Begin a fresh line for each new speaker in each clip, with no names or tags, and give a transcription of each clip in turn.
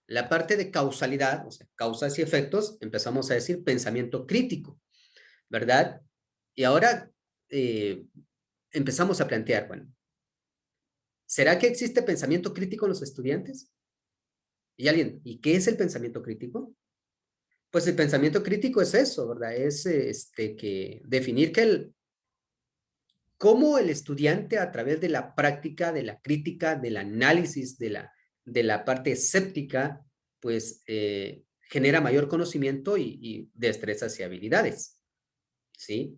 la parte de causalidad, o sea, causas y efectos, empezamos a decir pensamiento crítico, ¿verdad? Y ahora empezamos a plantear, bueno, ¿será que existe pensamiento crítico en los estudiantes? ¿Y qué es el pensamiento crítico? Pues el pensamiento crítico es eso, ¿verdad? Es que definir cómo el estudiante a través de la práctica, de la crítica, del análisis, de la parte escéptica, pues genera mayor conocimiento y destrezas y habilidades, ¿sí?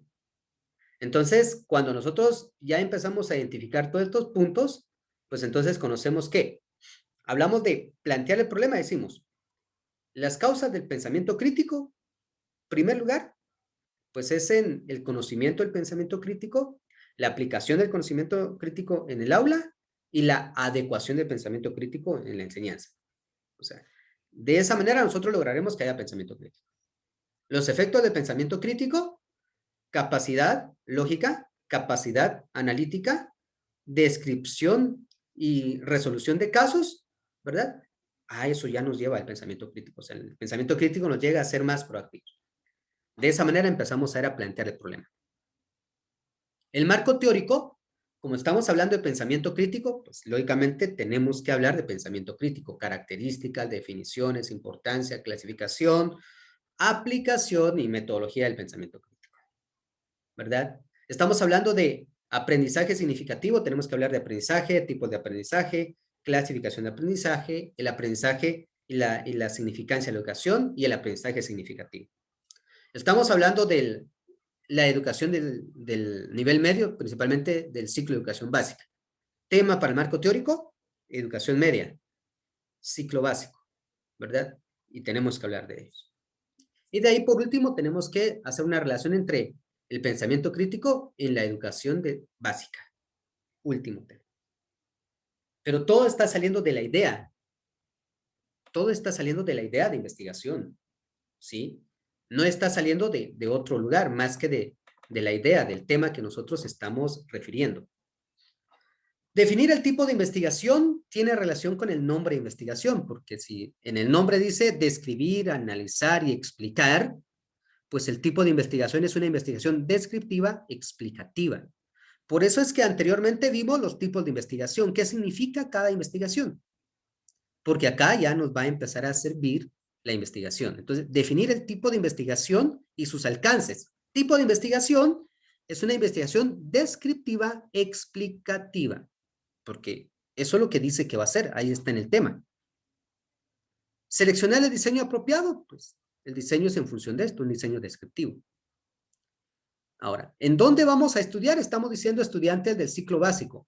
Entonces, cuando nosotros ya empezamos a identificar todos estos puntos, pues entonces conocemos que hablamos de plantear el problema, decimos, las causas del pensamiento crítico, en primer lugar, pues es en el conocimiento del pensamiento crítico, la aplicación del conocimiento crítico en el aula y la adecuación del pensamiento crítico en la enseñanza. O sea, de esa manera nosotros lograremos que haya pensamiento crítico. Los efectos del pensamiento crítico, capacidad lógica, capacidad analítica, descripción y resolución de casos, ¿verdad? A eso ya nos lleva el pensamiento crítico. O sea, el pensamiento crítico nos llega a ser más proactivos. De esa manera empezamos a plantear el problema. El marco teórico, como estamos hablando de pensamiento crítico, pues lógicamente tenemos que hablar de pensamiento crítico, características, definiciones, importancia, clasificación, aplicación y metodología del pensamiento crítico, ¿verdad? Estamos hablando de aprendizaje significativo, tenemos que hablar de aprendizaje, tipos de aprendizaje, clasificación de aprendizaje, el aprendizaje y la significancia de la educación y el aprendizaje significativo. Estamos hablando de la educación del nivel medio, principalmente del ciclo de educación básica. Tema para el marco teórico, educación media, ciclo básico, ¿verdad? Y tenemos que hablar de ellos. Y de ahí, por último, tenemos que hacer una relación entre el pensamiento crítico y la educación básica. Último tema. Pero todo está saliendo de la idea. Todo está saliendo de la idea de investigación, ¿sí? No está saliendo de otro lugar, más que de la idea, del tema que nosotros estamos refiriendo. Definir el tipo de investigación tiene relación con el nombre de investigación, porque si en el nombre dice describir, analizar y explicar, pues el tipo de investigación es una investigación descriptiva, explicativa. Por eso es que anteriormente vimos los tipos de investigación. ¿Qué significa cada investigación? Porque acá ya nos va a empezar a servir la investigación. Entonces, definir el tipo de investigación y sus alcances. Tipo de investigación es una investigación descriptiva, explicativa, porque eso es lo que dice que va a ser, ahí está en el tema. Seleccionar el diseño apropiado, pues el diseño es en función de esto, un diseño descriptivo. Ahora, ¿en dónde vamos a estudiar? Estamos diciendo estudiantes del ciclo básico.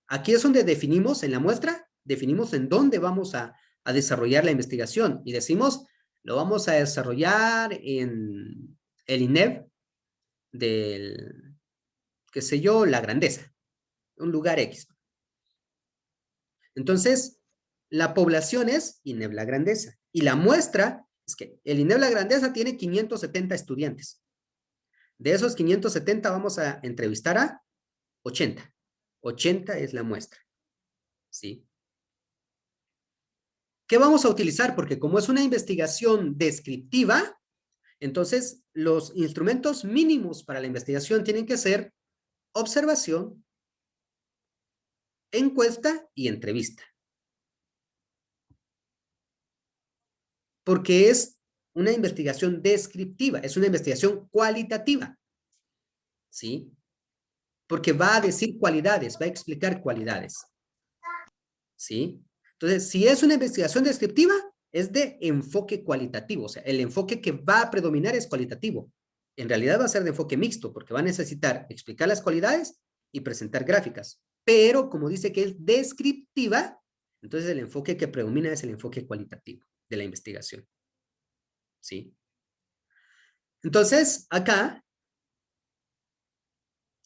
Aquí es donde definimos, en la muestra, definimos en dónde vamos a desarrollar la investigación y decimos, lo vamos a desarrollar en el INEV del, qué sé yo, La Grandeza, un lugar X. Entonces, la población es INEV La Grandeza y la muestra es que el INEV La Grandeza tiene 570 estudiantes. De esos 570 vamos a entrevistar a 80. 80 es la muestra, ¿sí? ¿Qué vamos a utilizar? Porque como es una investigación descriptiva, entonces los instrumentos mínimos para la investigación tienen que ser observación, encuesta y entrevista. Porque es una investigación descriptiva, es una investigación cualitativa, ¿sí? Porque va a decir cualidades, va a explicar cualidades, ¿sí? Entonces, si es una investigación descriptiva, es de enfoque cualitativo, o sea, el enfoque que va a predominar es cualitativo. En realidad va a ser de enfoque mixto, porque va a necesitar explicar las cualidades y presentar gráficas. Pero como dice que es descriptiva, entonces el enfoque que predomina es el enfoque cualitativo de la investigación, ¿sí? Entonces, acá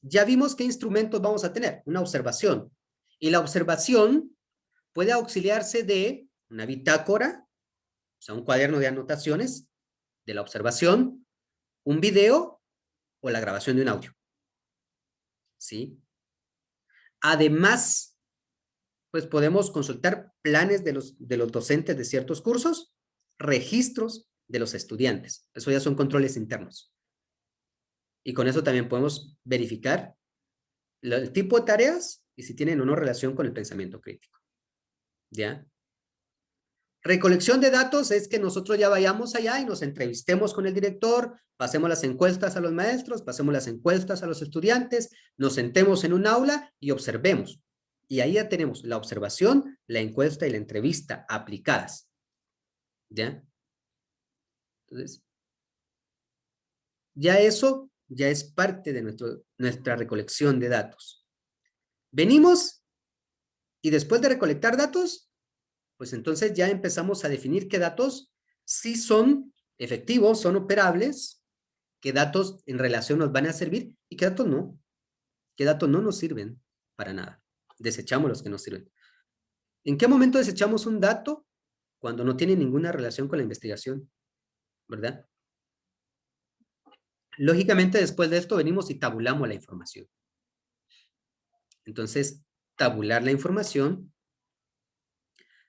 ya vimos qué instrumentos vamos a tener, una observación. Y la observación puede auxiliarse de una bitácora, o sea, un cuaderno de anotaciones de la observación, un video o la grabación de un audio, ¿sí? Además, pues podemos consultar planes de los docentes de ciertos cursos, registros de los estudiantes. Eso ya son controles internos. Y con eso también podemos verificar el tipo de tareas y si tienen o no relación con el pensamiento crítico. ¿Ya? Recolección de datos es que nosotros ya vayamos allá y nos entrevistemos con el director, pasemos las encuestas a los maestros, pasemos las encuestas a los estudiantes, nos sentemos en un aula y observemos. Y ahí ya tenemos la observación, la encuesta y la entrevista aplicadas. ¿Ya? Entonces, ya eso ya es parte de nuestra recolección de datos. Venimos y después de recolectar datos, pues entonces ya empezamos a definir qué datos sí son efectivos, son operables, qué datos en relación nos van a servir y qué datos no. Qué datos no nos sirven para nada. Desechamos los que nos sirven. ¿En qué momento desechamos un dato? Cuando no tiene ninguna relación con la investigación, ¿verdad? Lógicamente, después de esto venimos y tabulamos la información. Entonces, tabular la información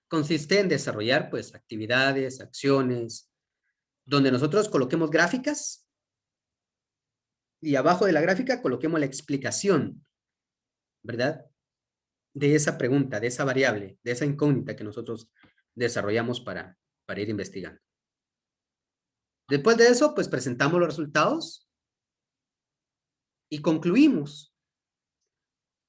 consiste en desarrollar, pues, actividades, acciones, donde nosotros coloquemos gráficas y abajo de la gráfica coloquemos la explicación, ¿verdad? De esa pregunta, de esa variable, de esa incógnita que nosotros desarrollamos para ir investigando. Después de eso, pues presentamos los resultados y concluimos,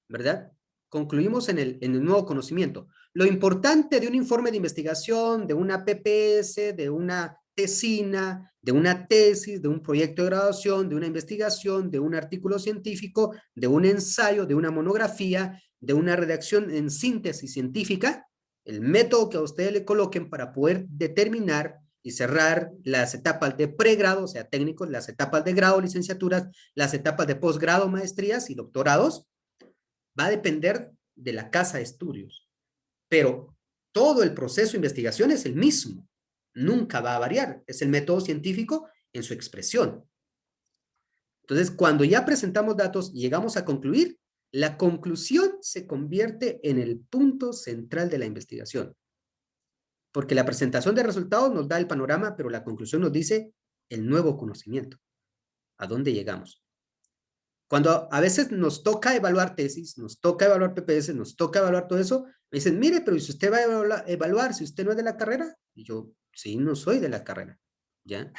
¿verdad? Concluimos en el nuevo conocimiento. Lo importante de un informe de investigación, de una PPS, de una tesina, de una tesis, de un proyecto de graduación, de una investigación, de un artículo científico, de un ensayo, de una monografía, de una redacción en síntesis científica, el método que a ustedes le coloquen para poder determinar y cerrar las etapas de pregrado, o sea, técnicos, las etapas de grado, licenciaturas, las etapas de posgrado, maestrías y doctorados, va a depender de la casa de estudios. Pero todo el proceso de investigación es el mismo. Nunca va a variar. Es el método científico en su expresión. Entonces, cuando ya presentamos datos y llegamos a concluir, la conclusión se convierte en el punto central de la investigación. Porque la presentación de resultados nos da el panorama, pero la conclusión nos dice el nuevo conocimiento. ¿A dónde llegamos? Cuando a veces nos toca evaluar tesis, nos toca evaluar PPS, nos toca evaluar todo eso, me dicen, mire, pero si usted va a evaluar, si usted no es de la carrera, y yo, sí, no soy de la carrera, ¿ya?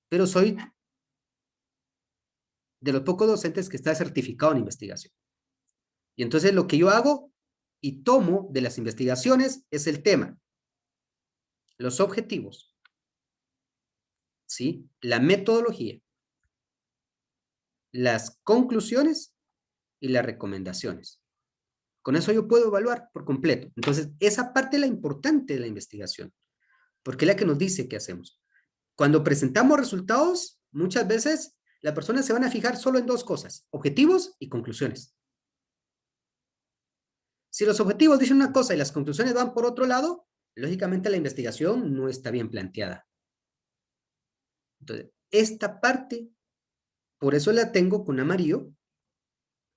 Pero soy de los pocos docentes que está certificado en investigación. Y entonces lo que yo hago y tomo de las investigaciones es el tema, los objetivos, ¿sí? La metodología, las conclusiones y las recomendaciones. Con eso yo puedo evaluar por completo. Entonces, esa parte es la importante de la investigación, porque es la que nos dice qué hacemos. Cuando presentamos resultados, muchas veces las personas se van a fijar solo en dos cosas, objetivos y conclusiones. Si los objetivos dicen una cosa y las conclusiones van por otro lado, lógicamente la investigación no está bien planteada. Entonces, esta parte, por eso la tengo con amarillo,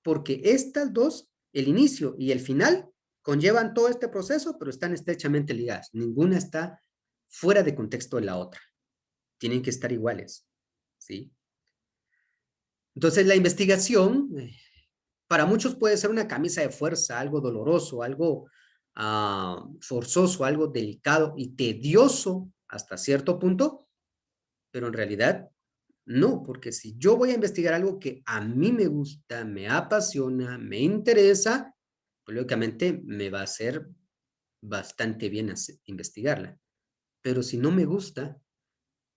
porque estas dos, el inicio y el final, conllevan todo este proceso, pero están estrechamente ligadas. Ninguna está fuera de contexto de la otra. Tienen que estar iguales, ¿sí? Entonces, la investigación, para muchos puede ser una camisa de fuerza, algo doloroso, algo forzoso, algo delicado y tedioso hasta cierto punto, pero en realidad no, porque si yo voy a investigar algo que a mí me gusta, me apasiona, me interesa, pues lógicamente me va a hacer bastante bien investigarla. Pero si no me gusta,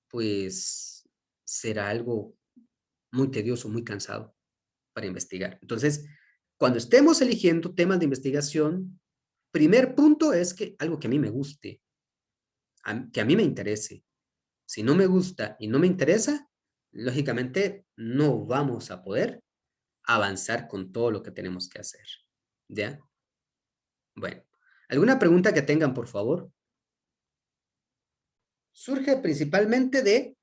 pues será algo muy tedioso, muy cansado para investigar. Entonces, cuando estemos eligiendo temas de investigación, primer punto es que algo que a mí me guste, que a mí me interese. Si no me gusta y no me interesa, lógicamente no vamos a poder avanzar con todo lo que tenemos que hacer. ¿Ya? Bueno, ¿alguna pregunta que tengan, por favor? Surge principalmente de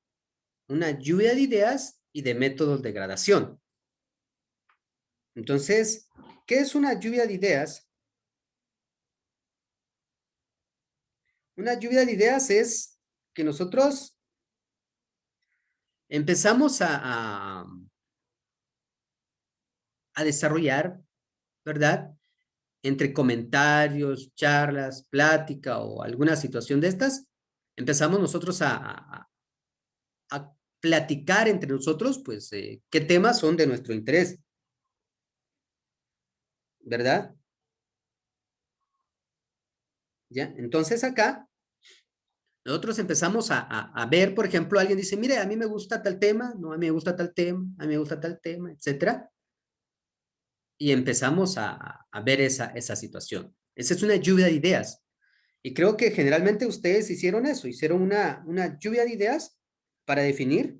una lluvia de ideas y de métodos de gradación. Entonces, ¿qué es una lluvia de ideas? Una lluvia de ideas es que nosotros empezamos a desarrollar, ¿verdad? Entre comentarios, charlas, plática o alguna situación de estas, empezamos nosotros a platicar entre nosotros, pues, qué temas son de nuestro interés, ¿verdad? ¿Ya? Entonces acá, nosotros empezamos a ver, por ejemplo, alguien dice, mire, a mí me gusta tal tema, no, a mí me gusta tal tema, a mí me gusta tal tema, etcétera. Y empezamos a ver esa situación. Esa es una lluvia de ideas. Y creo que generalmente ustedes hicieron eso, hicieron una lluvia de ideas para definir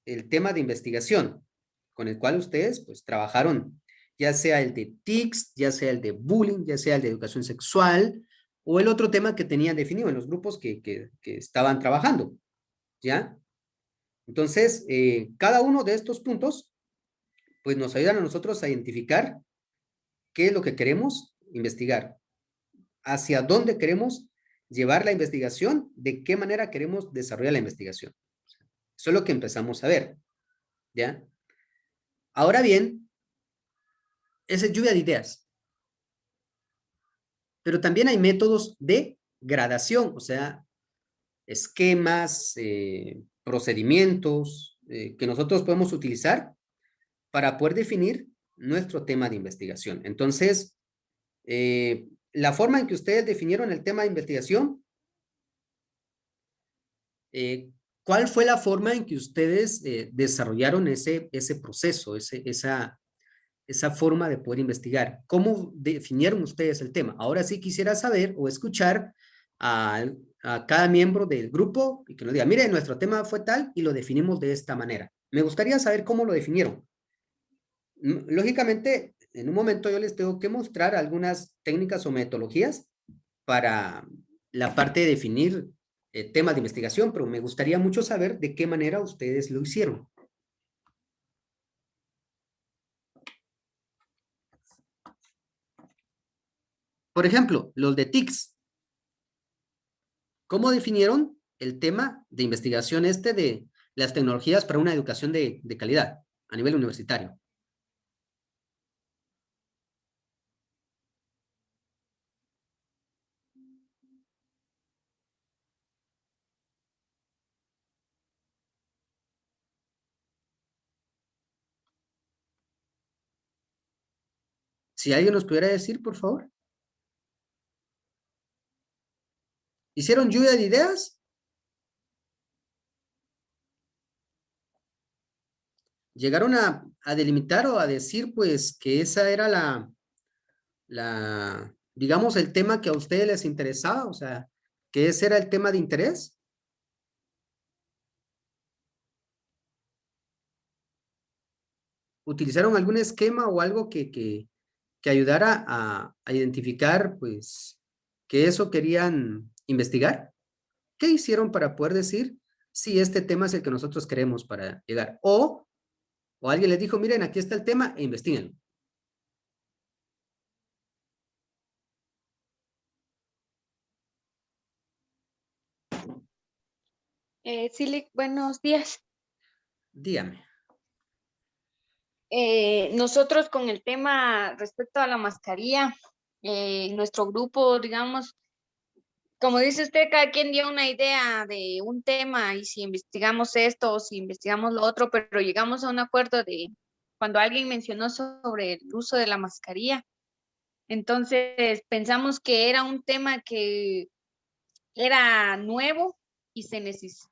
el tema de investigación con el cual ustedes pues trabajaron, ya sea el de TICS, ya sea el de bullying, ya sea el de educación sexual o el otro tema que tenían definido en los grupos que estaban trabajando, ¿ya? Entonces, cada uno de estos puntos pues nos ayudan a nosotros a identificar qué es lo que queremos investigar, hacia dónde queremos llevar la investigación, de qué manera queremos desarrollar la investigación. Eso es lo que empezamos a ver, ¿ya? Ahora bien, esa es lluvia de ideas, pero también hay métodos de gradación, o sea, esquemas, procedimientos que nosotros podemos utilizar para poder definir nuestro tema de investigación. Entonces, la forma en que ustedes definieron el tema de investigación, ¿cuál fue la forma en que ustedes desarrollaron ese proceso, esa forma de poder investigar? ¿Cómo definieron ustedes el tema? Ahora sí quisiera saber o escuchar a, a cada miembro del grupo y que nos diga, mire, nuestro tema fue tal y lo definimos de esta manera. Me gustaría saber cómo lo definieron. Lógicamente, en un momento yo les tengo que mostrar algunas técnicas o metodologías para la parte de definir temas de investigación, pero me gustaría mucho saber de qué manera ustedes lo hicieron. Por ejemplo, los de TICS. ¿Cómo definieron el tema de investigación de las tecnologías para una educación de calidad a nivel universitario? Si alguien nos pudiera decir, por favor. ¿Hicieron lluvia de ideas? ¿Llegaron a delimitar o a decir, pues, que esa era digamos, el tema que a ustedes les interesaba? O sea, que ese era el tema de interés. ¿Utilizaron algún esquema o algo que ayudara a identificar, pues, que eso querían investigar? ¿Qué hicieron para poder decir si este tema es el que nosotros queremos para llegar? O alguien les dijo, miren, aquí está el tema e investiguen.
Silic, buenos días.
Dígame.
Nosotros con el tema respecto a la mascarilla, nuestro grupo, digamos, como dice usted, cada quien dio una idea de un tema y si investigamos esto o si investigamos lo otro, pero llegamos a un acuerdo de cuando alguien mencionó sobre el uso de la mascarilla. Entonces pensamos que era un tema que era nuevo y se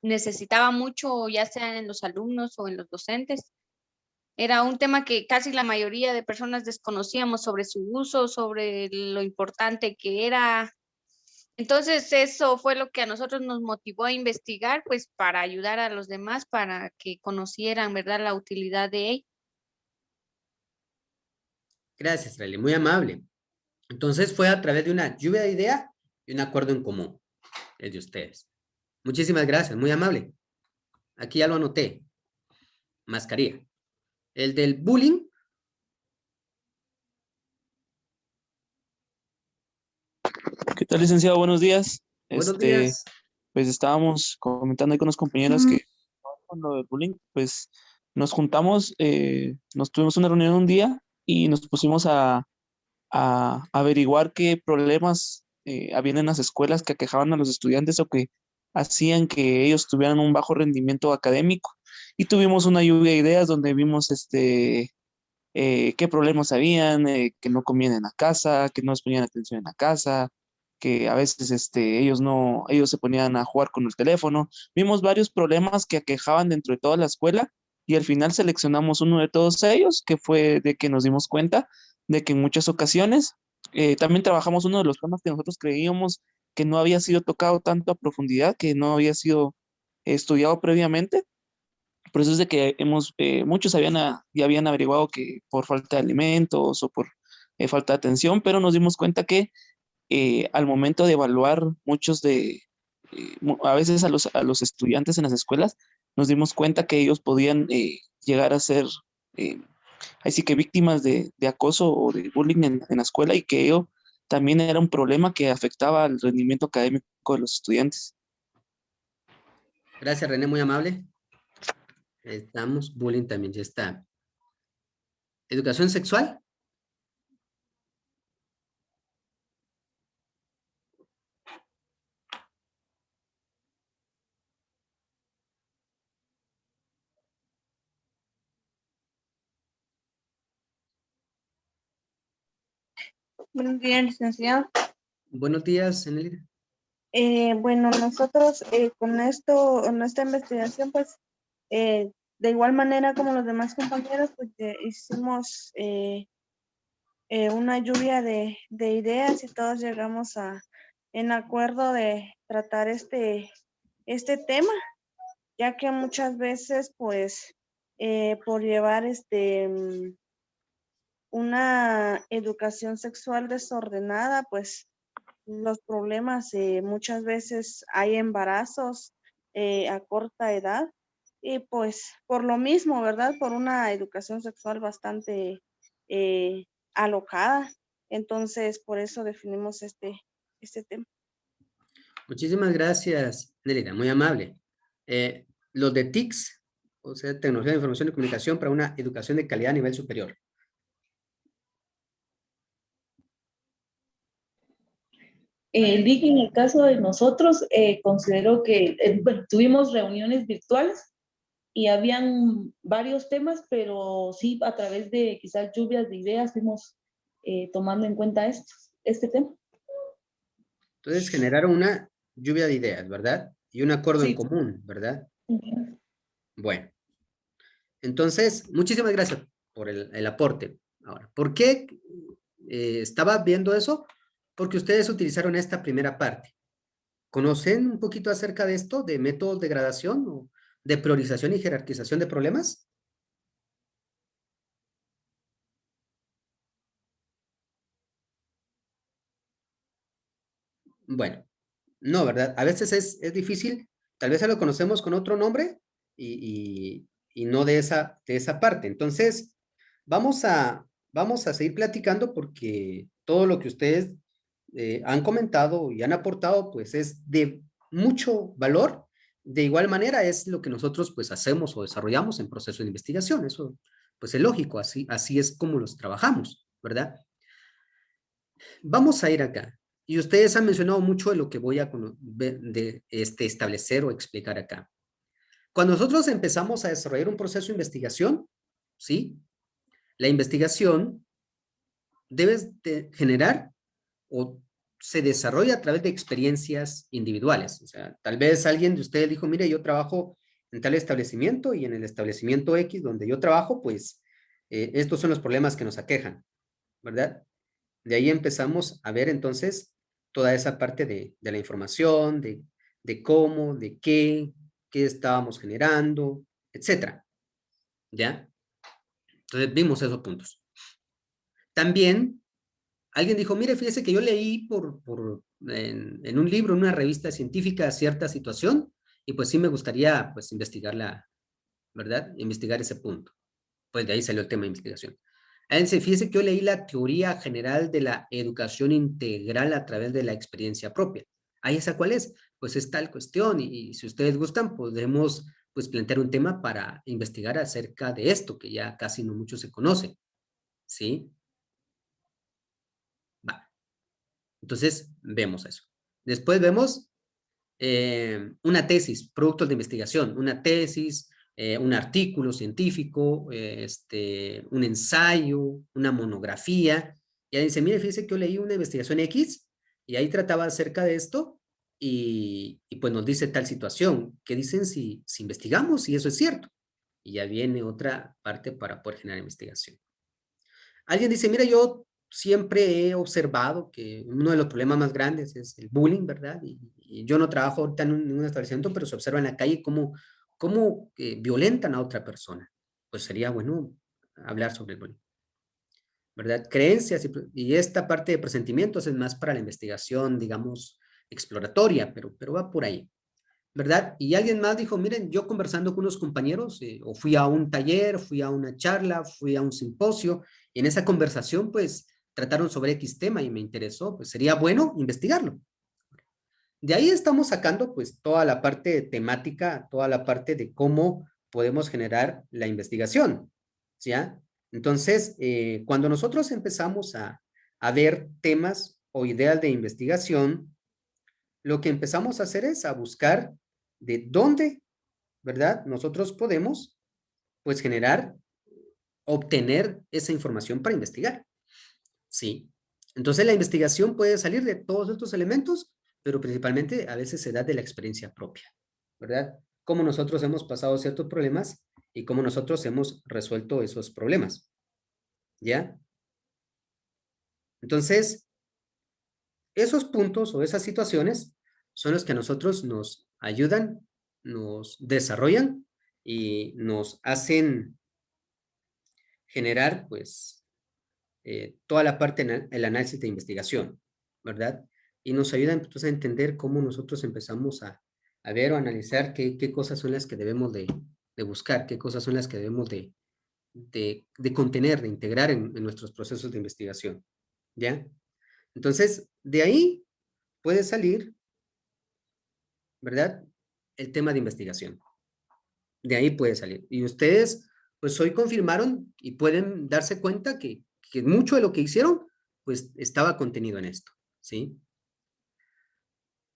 necesitaba mucho, ya sea en los alumnos o en los docentes. Era un tema que casi la mayoría de personas desconocíamos sobre su uso, sobre lo importante que era. Entonces, eso fue lo que a nosotros nos motivó a investigar, pues para ayudar a los demás, para que conocieran, ¿verdad?, la utilidad de ello.
Gracias, Rayleigh, muy amable. Entonces fue a través de una lluvia de idea y un acuerdo en común, el de ustedes. Muchísimas gracias, muy amable. Aquí ya lo anoté. Mascarilla. El del bullying.
¿Qué tal, licenciado? Buenos días.
Buenos
Este,
días.
pues estábamos comentando ahí con los compañeros que con lo del bullying, pues nos juntamos, nos tuvimos una reunión un día y nos pusimos a averiguar qué problemas habían en las escuelas que aquejaban a los estudiantes o que hacían que ellos tuvieran un bajo rendimiento académico. Y tuvimos una lluvia de ideas donde vimos qué problemas habían, que no comían en la casa, que no les ponían atención en la casa, que a veces ellos no, ellos se ponían a jugar con el teléfono. Vimos varios problemas que aquejaban dentro de toda la escuela y al final seleccionamos uno de todos ellos, que fue de que nos dimos cuenta de que en muchas ocasiones también trabajamos uno de los temas que nosotros creíamos que no había sido tocado tanto a profundidad, que no había sido estudiado previamente. Por eso es de que muchos ya habían averiguado que por falta de alimentos o por falta de atención, pero nos dimos cuenta que al momento de evaluar a veces a los estudiantes en las escuelas, nos dimos cuenta que ellos podían llegar a ser, eh, así que víctimas de acoso o de bullying en la escuela y que ello también era un problema que afectaba al rendimiento académico de los estudiantes.
Gracias, René, muy amable. Estamos, bullying también ya está. ¿Educación sexual?
Buenos días, licenciado.
Buenos días, Enelida.
Bueno, nosotros con esto, en esta investigación, pues, de igual manera como los demás compañeros, pues hicimos una lluvia de ideas y todos llegamos en acuerdo de tratar este tema, ya que muchas veces, pues, por llevar una educación sexual desordenada, pues, los problemas, muchas veces hay embarazos a corta edad y pues por lo mismo, ¿verdad? Por una educación sexual bastante eh, alocada. Entonces, por eso definimos este tema.
Muchísimas gracias, Nelida, muy amable. Los de TICS, o sea, Tecnología de Información y Comunicación para una educación de calidad a nivel superior.
Dije, en el caso de nosotros, considero que bueno, tuvimos reuniones virtuales y habían varios temas, pero sí a través de quizás lluvias de ideas fuimos tomando en cuenta este tema.
Entonces generaron una lluvia de ideas, ¿verdad? Y un acuerdo en
Sí.
común, ¿verdad?
Ujú.
Bueno, entonces, muchísimas gracias por el aporte. Ahora, ¿por qué estaba viendo eso? Porque ustedes utilizaron esta primera parte. ¿Conocen un poquito acerca de esto, de métodos de gradación o de priorización y jerarquización de problemas? Bueno, no, ¿verdad? A veces es difícil, tal vez ya lo conocemos con otro nombre y no de esa parte. Entonces, vamos a seguir platicando porque todo lo que ustedes han comentado y han aportado, pues es de mucho valor. De igual manera es lo que nosotros pues hacemos o desarrollamos en proceso de investigación. Eso pues es lógico, así es como los trabajamos, ¿verdad? Vamos a ir acá. Y ustedes han mencionado mucho de lo que voy a establecer o explicar acá. Cuando nosotros empezamos a desarrollar un proceso de investigación, ¿sí? La investigación debe de generar o se desarrolla a través de experiencias individuales. O sea, tal vez alguien de ustedes dijo, mire, yo trabajo en tal establecimiento y en el establecimiento X donde yo trabajo, pues estos son los problemas que nos aquejan, ¿verdad? De ahí empezamos a ver entonces toda esa parte de la información, de cómo, de qué estábamos generando, etcétera. ¿Ya? Entonces vimos esos puntos. También alguien dijo, mire, fíjese que yo leí en un libro, en una revista científica, cierta situación, y pues sí me gustaría pues investigarla, ¿verdad? Investigar ese punto. Pues de ahí salió el tema de investigación. Fíjese que yo leí la teoría general de la educación integral a través de la experiencia propia. ¿Ahí esa cuál es? Pues es tal cuestión y si ustedes gustan podemos pues plantear un tema para investigar acerca de esto que ya casi no mucho se conoce, ¿sí? Va. Entonces vemos eso. Después vemos una tesis, productos de investigación, una tesis, un artículo científico, un ensayo, una monografía. Y ahí dice, mire, fíjese que yo leí una investigación X y ahí trataba acerca de esto y pues nos dice tal situación. ¿Qué dicen si investigamos si eso es cierto? Y ya viene otra parte para poder generar investigación. Alguien dice, mira, yo siempre he observado que uno de los problemas más grandes es el bullying, ¿verdad? Y yo no trabajo ahorita en ningún establecimiento, pero se observa en la calle cómo violentan a otra persona. Pues sería bueno hablar sobre el bullying, ¿verdad? Creencias y esta parte de presentimientos es más para la investigación, digamos, exploratoria, pero va por ahí, ¿verdad? Y alguien más dijo, miren, yo conversando con unos compañeros, o fui a un taller, fui a una charla, fui a un simposio, y en esa conversación, pues, trataron sobre X tema y me interesó, pues sería bueno investigarlo. De ahí estamos sacando, pues, toda la parte temática, toda la parte de cómo podemos generar la investigación, ¿ya? Entonces, cuando nosotros empezamos a ver temas o ideas de investigación, lo que empezamos a hacer es a buscar de dónde, ¿verdad? Nosotros podemos, pues, generar, obtener esa información para investigar. Sí. Entonces, la investigación puede salir de todos estos elementos, pero principalmente a veces se da de la experiencia propia, ¿verdad? Cómo nosotros hemos pasado ciertos problemas y cómo nosotros hemos resuelto esos problemas, ¿ya? Entonces, esos puntos o esas situaciones son los que a nosotros nos ayudan, nos desarrollan y nos hacen generar, pues, toda la parte del análisis de investigación, ¿verdad? Y nos ayudan entonces a entender cómo nosotros empezamos a ver o analizar qué cosas son las que debemos de buscar, qué cosas son las que debemos de contener, de integrar en nuestros procesos de investigación, ¿ya? Entonces, de ahí puede salir, ¿verdad? El tema de investigación. De ahí puede salir. Y ustedes, pues hoy confirmaron y pueden darse cuenta que mucho de lo que hicieron, pues estaba contenido en esto, ¿sí?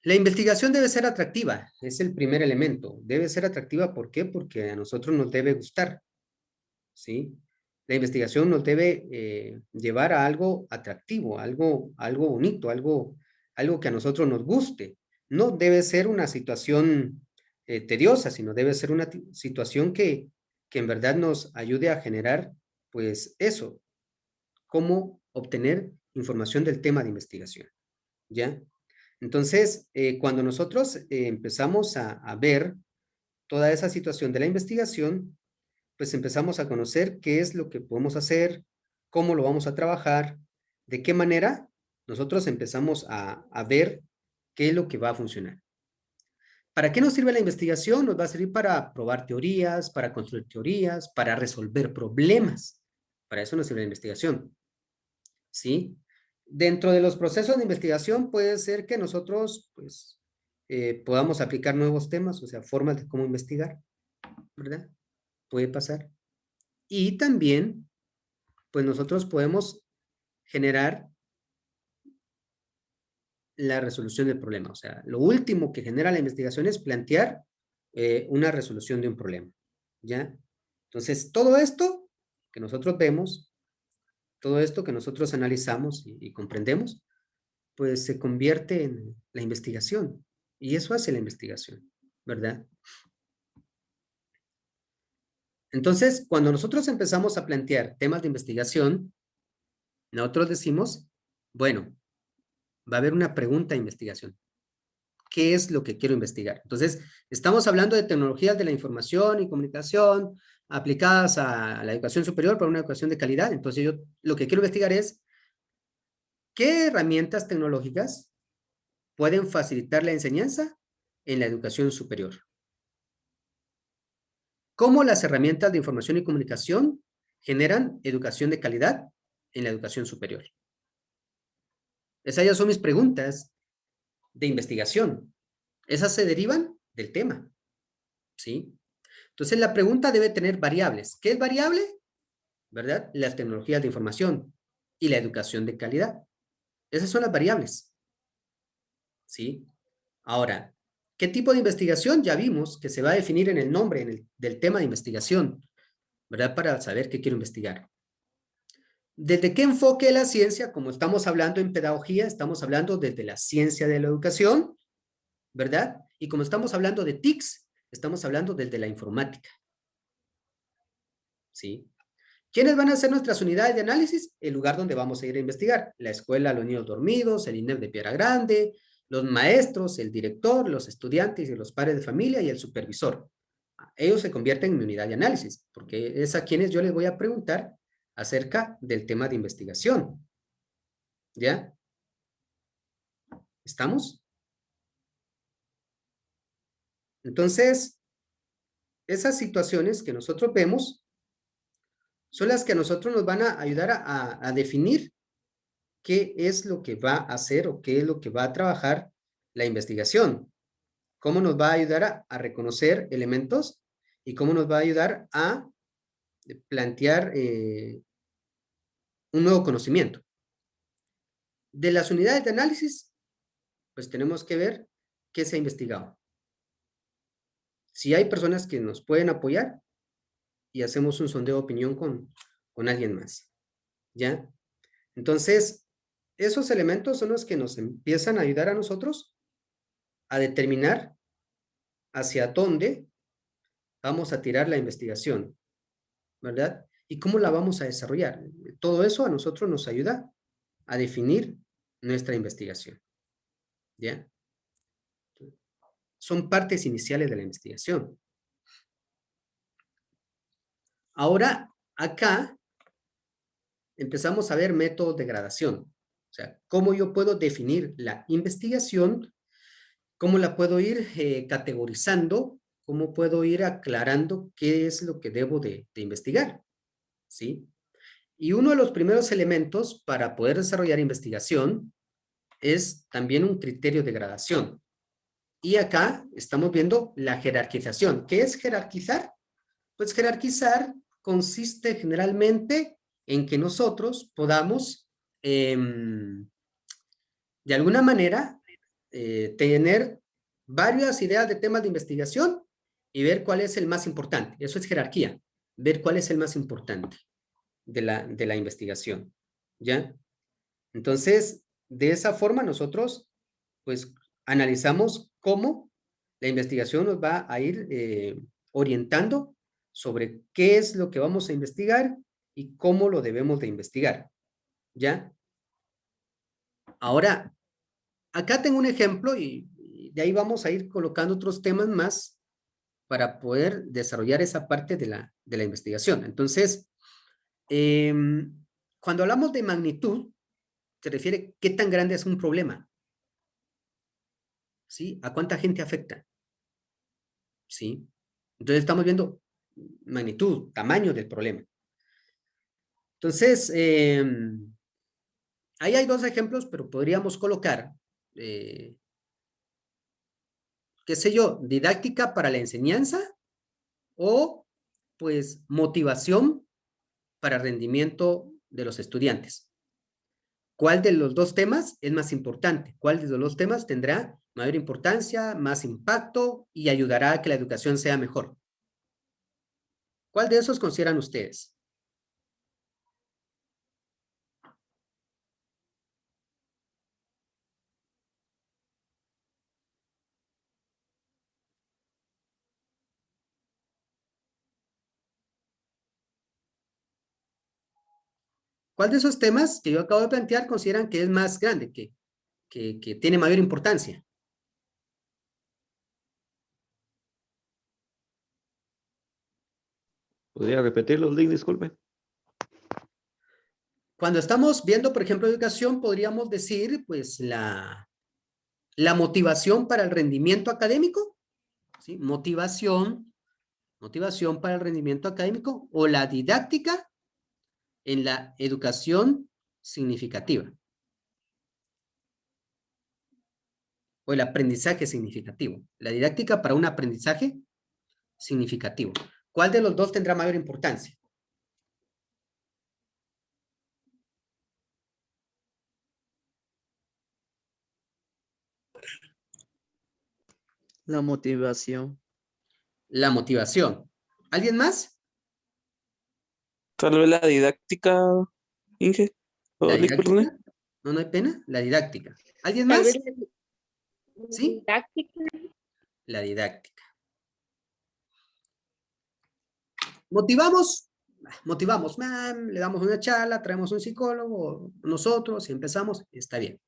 La investigación debe ser atractiva, es el primer elemento. Debe ser atractiva, ¿por qué? Porque a nosotros nos debe gustar, ¿sí? La investigación nos debe llevar a algo atractivo, algo bonito, algo que a nosotros nos guste. No debe ser una situación tediosa, sino debe ser una situación que en verdad nos ayude a generar, pues eso, cómo obtener información del tema de investigación, ¿ya? Entonces, cuando nosotros empezamos a ver toda esa situación de la investigación, pues empezamos a conocer qué es lo que podemos hacer, cómo lo vamos a trabajar, de qué manera nosotros empezamos a ver qué es lo que va a funcionar. ¿Para qué nos sirve la investigación? Nos va a servir para probar teorías, para construir teorías, para resolver problemas. Para eso nos sirve la investigación. ¿Sí? Dentro de los procesos de investigación puede ser que nosotros, pues, podamos aplicar nuevos temas, o sea, formas de cómo investigar, ¿verdad? Puede pasar. Y también, pues nosotros podemos generar la resolución del problema. O sea, lo último que genera la investigación es plantear una resolución de un problema, ¿ya? Entonces, todo esto que nosotros vemos, todo esto que nosotros analizamos y comprendemos, pues se convierte en la investigación. Y eso hace la investigación, ¿verdad? Entonces, cuando nosotros empezamos a plantear temas de investigación, nosotros decimos, bueno, va a haber una pregunta de investigación. ¿Qué es lo que quiero investigar? Entonces, estamos hablando de tecnologías de la información y comunicación aplicadas a la educación superior para una educación de calidad. Entonces, yo lo que quiero investigar es qué herramientas tecnológicas pueden facilitar la enseñanza en la educación superior. ¿Cómo las herramientas de información y comunicación generan educación de calidad en la educación superior? Esas ya son mis preguntas de investigación. Esas se derivan del tema, ¿sí? Entonces, la pregunta debe tener variables. ¿Qué es variable? ¿Verdad? Las tecnologías de información y la educación de calidad. Esas son las variables, ¿sí? Ahora, ¿qué tipo de investigación? Ya vimos que se va a definir en el nombre del tema de investigación, ¿verdad? Para saber qué quiero investigar. ¿Desde qué enfoque de la ciencia? Como estamos hablando en pedagogía, estamos hablando desde la ciencia de la educación, ¿verdad? Y como estamos hablando de TICs, estamos hablando desde la informática, ¿sí? ¿Quiénes van a ser nuestras unidades de análisis? El lugar donde vamos a ir a investigar. La escuela, los niños dormidos, el INEP de Piedra Grande, los maestros, el director, los estudiantes y los padres de familia y el supervisor. Ellos se convierten en mi unidad de análisis, porque es a quienes yo les voy a preguntar acerca del tema de investigación. ¿Ya? ¿Estamos? Entonces, esas situaciones que nosotros vemos son las que a nosotros nos van a ayudar a definir qué es lo que va a hacer o qué es lo que va a trabajar la investigación. Cómo nos va a ayudar a reconocer elementos y cómo nos va a ayudar a plantear un nuevo conocimiento. De las unidades de análisis, pues tenemos que ver qué se ha investigado. Si hay personas que nos pueden apoyar y hacemos un sondeo de opinión con alguien más. ¿Ya? Entonces, esos elementos son los que nos empiezan a ayudar a nosotros a determinar hacia dónde vamos a tirar la investigación, ¿verdad? Y cómo la vamos a desarrollar. Todo eso a nosotros nos ayuda a definir nuestra investigación. ¿Ya? Son partes iniciales de la investigación. Ahora, acá empezamos a ver métodos de gradación. O sea, cómo yo puedo definir la investigación, cómo la puedo ir categorizando, cómo puedo ir aclarando qué es lo que debo de investigar. ¿Sí? Y uno de los primeros elementos para poder desarrollar investigación es también un criterio de gradación. Y acá estamos viendo la jerarquización. ¿Qué es jerarquizar? Pues jerarquizar consiste generalmente en que nosotros podamos, de alguna manera, tener varias ideas de temas de investigación y ver cuál es el más importante. Eso es jerarquía, ver cuál es el más importante de la investigación, ¿ya? Entonces, de esa forma nosotros, pues, analizamos cómo la investigación nos va a ir orientando sobre qué es lo que vamos a investigar y cómo lo debemos de investigar, ¿ya? Ahora, acá tengo un ejemplo y de ahí vamos a ir colocando otros temas más para poder desarrollar esa parte de la investigación. Entonces, cuando hablamos de magnitud, se refiere qué tan grande es un problema. ¿Sí? ¿A cuánta gente afecta? ¿Sí? Entonces estamos viendo magnitud, tamaño del problema. Entonces, ahí hay dos ejemplos, pero podríamos colocar, qué sé yo, didáctica para la enseñanza o, pues, motivación para rendimiento de los estudiantes. ¿Cuál de los dos temas es más importante? ¿Cuál de los dos temas tendrá mayor importancia, más impacto y ayudará a que la educación sea mejor? ¿Cuál de esos consideran ustedes? ¿Cuál de esos temas que yo acabo de plantear consideran que es más grande, que tiene mayor importancia?
¿Podría repetirlo, Link? Disculpe.
Cuando estamos viendo, por ejemplo, educación, podríamos decir, pues, la motivación para el rendimiento académico, ¿sí? Motivación para el rendimiento académico o la didáctica en la educación significativa. o el aprendizaje significativo. La didáctica para un aprendizaje significativo. ¿Cuál de los dos tendrá mayor importancia?
La motivación.
La motivación. ¿Alguien más?
Tal vez la didáctica, Inge. O
¿La
Lick, perdone.
didáctica? No, no hay pena. La didáctica. ¿Alguien
Tal
más?
vez la
¿Sí?
didáctica.
La didáctica. Motivamos, le damos una charla, traemos un psicólogo, nosotros, y empezamos, está bien.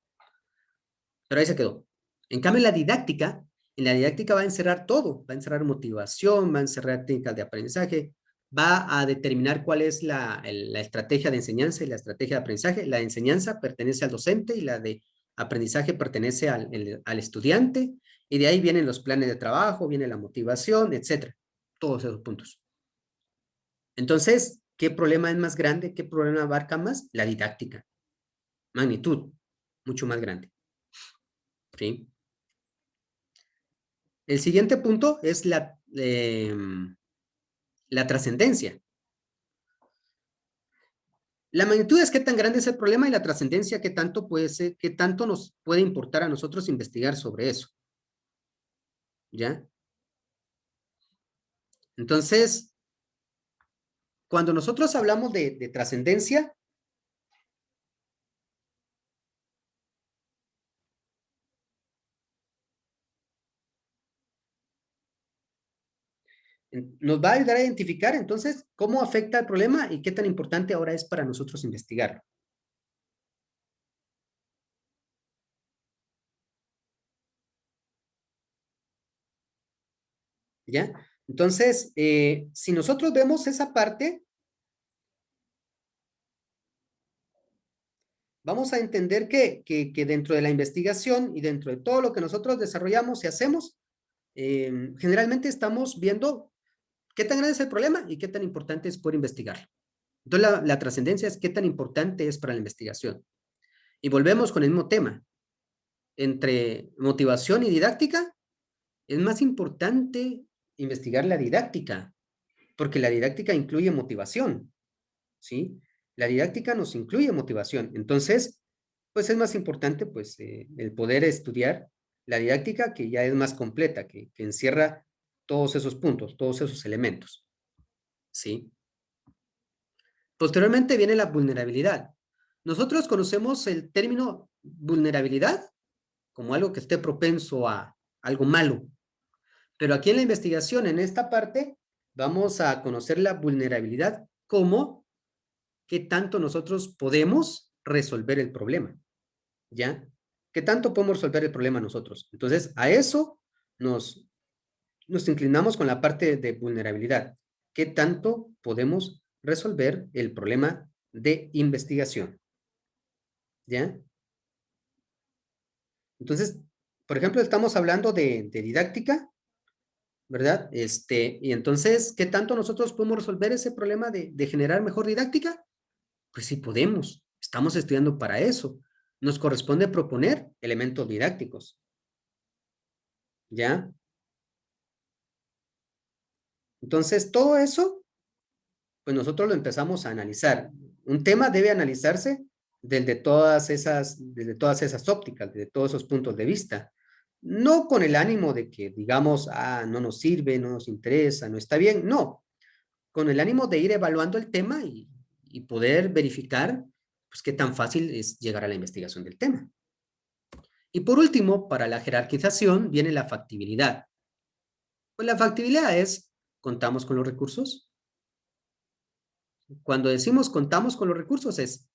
Pero ahí se quedó. En cambio, en la didáctica va a encerrar todo, va a encerrar motivación, va a encerrar técnicas de aprendizaje, va a determinar cuál es la estrategia de enseñanza y la estrategia de aprendizaje. La de enseñanza pertenece al docente y la de aprendizaje pertenece al estudiante, y de ahí vienen los planes de trabajo, viene la motivación, etcétera. Todos esos puntos. Entonces, ¿qué problema es más grande? ¿Qué problema abarca más? La didáctica. Magnitud, mucho más grande. ¿Sí? El siguiente punto es la trascendencia. La magnitud es qué tan grande es el problema y la trascendencia qué tanto puede ser, qué tanto nos puede importar a nosotros investigar sobre eso. ¿Ya? Entonces, cuando nosotros hablamos de trascendencia, nos va a ayudar a identificar entonces cómo afecta el problema y qué tan importante ahora es para nosotros investigarlo. ¿Ya? Entonces, si nosotros vemos esa parte, vamos a entender que dentro de la investigación y dentro de todo lo que nosotros desarrollamos y hacemos, generalmente estamos viendo qué tan grande es el problema y qué tan importante es poder investigarlo. Entonces, la trascendencia es qué tan importante es para la investigación. Y volvemos con el mismo tema. Entre motivación y didáctica, es más importante investigar la didáctica, porque la didáctica incluye motivación, ¿sí? La didáctica nos incluye motivación. Entonces, pues es más importante pues el poder estudiar la didáctica, que ya es más completa, que encierra todos esos puntos, todos esos elementos, ¿sí? Posteriormente viene la vulnerabilidad. Nosotros conocemos el término vulnerabilidad como algo que esté propenso a algo malo, pero aquí en la investigación, en esta parte, vamos a conocer la vulnerabilidad como qué tanto nosotros podemos resolver el problema, ¿ya? ¿Qué tanto podemos resolver el problema nosotros? Entonces, a eso nos inclinamos con la parte de vulnerabilidad. ¿Qué tanto podemos resolver el problema de investigación? ¿Ya? Entonces, por ejemplo, estamos hablando de didáctica, ¿verdad? Y entonces, ¿qué tanto nosotros podemos resolver ese problema de generar mejor didáctica? Pues sí podemos, estamos estudiando para eso. Nos corresponde proponer elementos didácticos. ¿Ya? Entonces, todo eso, pues nosotros lo empezamos a analizar. Un tema debe analizarse desde todas esas ópticas, desde todos esos puntos de vista. No con el ánimo de que digamos, no nos sirve, no nos interesa, no está bien. No, con el ánimo de ir evaluando el tema y poder verificar pues qué tan fácil es llegar a la investigación del tema. Y por último, para la jerarquización viene la factibilidad. Pues la factibilidad es, ¿contamos con los recursos? Cuando decimos contamos con los recursos es